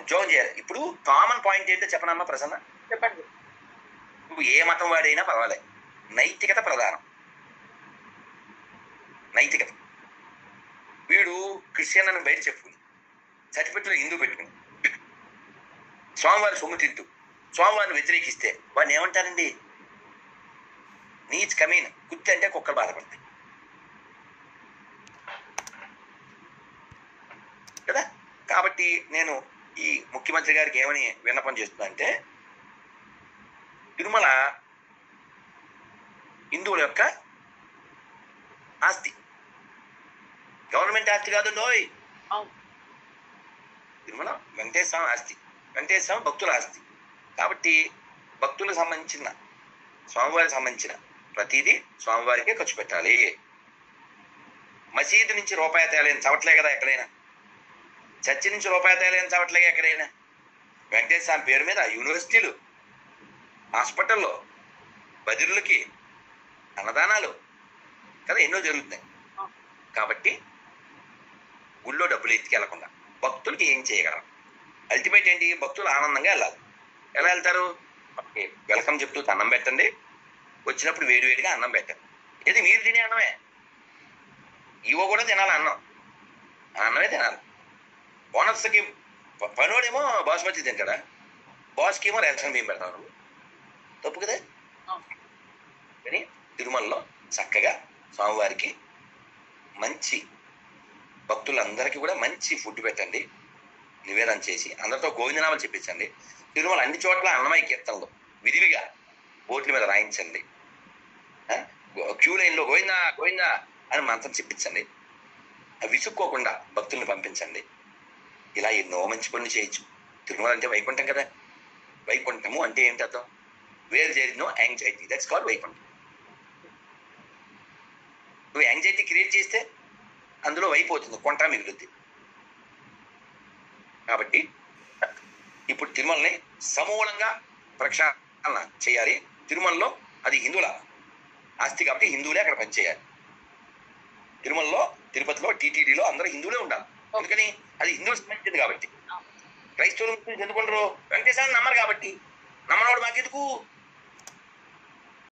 ఉద్యోగం చేయాలి. ఇప్పుడు కామన్ పాయింట్ ఏంటో చెప్పనమ్మా ప్రసన్న? చెప్పండి. నువ్వు ఏ మతం వాడైనా పర్వాలేదు, నైతికత ప్రధానం. నైతికత. వీడు క్రిస్టియన్ అని బయట చెప్పుకుని సర్టిఫికెట్లో హిందూ పెట్టుకుని స్వామివారి సొమ్ము తింటూ స్వామివారిని వ్యతిరేకిస్తే వాడిని ఏమంటారండి? నీచ్ కమీన్. కుత్తి అంటే కుక్కలు బాధపడతాయి కదా. కాబట్టి నేను ఈ ముఖ్యమంత్రి గారికి ఏమని విన్నపం చేస్తున్నా అంటే, తిరుమల హిందువుల యొక్క ఆస్తి, గవర్నమెంట్ ఆస్తి కాదు నోయ్. తిరుమల వెంకటేశ్వర స్వామి ఆస్తి, వెంకటేశ్వర స్వామి భక్తుల ఆస్తి. కాబట్టి భక్తులకు సంబంధించిన, స్వామివారికి సంబంధించిన ప్రతిదీ స్వామివారికే ఖర్చు పెట్టాలి. మసీదు నుంచి రూపాయి తేలేని చవట్లే కదా ఎక్కడైనా, చర్చి నుంచి రూపాయి తేలేని చవట్లే ఎక్కడైనా. వెంకటేశ్వర స్వామి పేరు మీద యూనివర్సిటీలు, హాస్పిటల్లో, బదిరులకి అన్నదానాలు కదా ఎన్నో జరుగుతున్నాయి. కాబట్టి గుళ్ళో డబ్బులు ఎత్తికెళ్లకుండా భక్తులకి ఏం చేయగలం? అల్టిమేట్ ఏంటి? భక్తులు ఆనందంగా వెళ్ళాలి. ఎలా వెళ్తారు? వెల్కమ్ చెప్తూ అన్నం పెట్టండి, వచ్చినప్పుడు వేడివేడిగా అన్నం పెట్టండి. ఇది మీరు తినే అన్నమే, ఇవో కూడా తినాలి అన్నం, అన్నమే తినాలి. బోనస్కి పనోడేమో బాస్మతి తింటాడా, బాస్కి ఏమో రేషన్ బియ్యం పెడతాను, తప్పు కదా. కానీ తిరుమలలో చక్కగా స్వామివారికి మంచి, భక్తులందరికీ కూడా మంచి ఫుడ్ పెట్టండి, నివేదన చేసి అందరితో గోవిందనామాలు చెప్పించండి. తిరుమల అన్ని చోట్ల అన్నమయ్య కీర్తనలు విరివిగా బోట్ల మీద రాయించండి. క్యూ లైన్లో గోవిందా గోవిందా అని మంత్రం చెప్పించండి. విసుక్కోకుండా భక్తుల్ని పంపించండి. ఇలా ఎన్నో మంచి పనులు చేయొచ్చు. తిరుమల అంటే వైకుంఠం కదా. వైకుంఠము అంటే ఏంటి అర్థం? Where there is no anxiety, that's called Vaikuntham. నువ్వు యాంగ్జైటీ క్రియేట్ చేస్తే అందులో అయిపోతుంది, కొంట మిగులుద్ది. కాబట్టి ఇప్పుడు తిరుమలని సమూలంగా ప్రక్షాళన చేయాలి. తిరుమలలో అది హిందువుల ఆస్తి కాబట్టి హిందువులే అక్కడ పనిచేయాలి. తిరుమలలో, తిరుపతిలో, టీటీడీలో అందరూ హిందువులే ఉండాలి. అందుకని అది హిందువులకు సంబంధించింది కాబట్టి. క్రైస్తవులు ఎందుకుంటారు? వెంకటేశ్వరాన్ని నమ్మరు కాబట్టి, నమ్మనోడు మాకెందుకు?